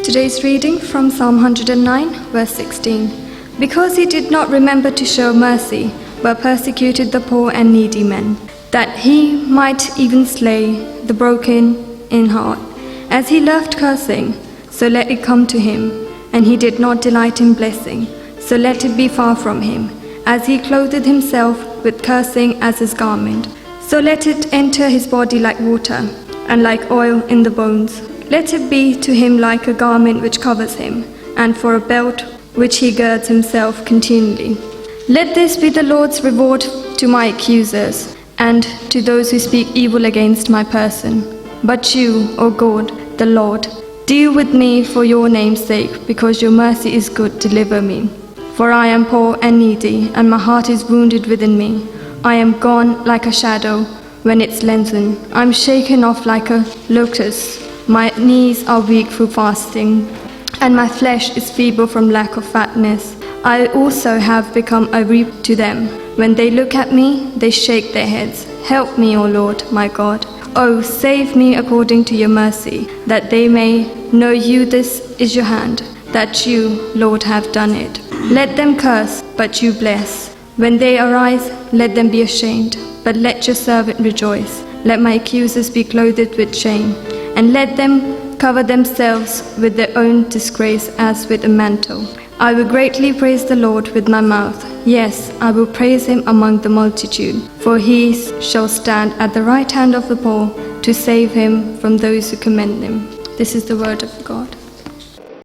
Today's reading from Psalm 109, verse 16. Because he did not remember to show mercy, but persecuted the poor and needy men, that he might even slay the broken in heart. As he loved cursing, so let it come to him. And he did not delight in blessing, so let it be far from him. As he clothed himself with cursing as his garment, so let it enter his body like water, and like oil in the bones. Let it be to him like a garment which covers him, and for a belt which he girds himself continually. Let this be the Lord's reward to my accusers, and to those who speak evil against my person. But you, O God, the Lord, deal with me for your name's sake, because your mercy is good, deliver me. For I am poor and needy, and my heart is wounded within me. I am gone like a shadow when it's lengthened. I am shaken off like a locust. My knees are weak through fasting, and my flesh is feeble from lack of fatness. I also have become a reap to them. When they look at me, they shake their heads. Help me, O Lord, my God. Oh, save me according to your mercy, that they may know you, this is your hand, that you, Lord, have done it. Let them curse, but you bless. When they arise, let them be ashamed, but let your servant rejoice. Let my accusers be clothed with shame, and let them cover themselves with their own disgrace as with a mantle. I will greatly praise the Lord with my mouth. Yes, I will praise him among the multitude, for he shall stand at the right hand of the poor to save him from those who commend him. This is the word of God.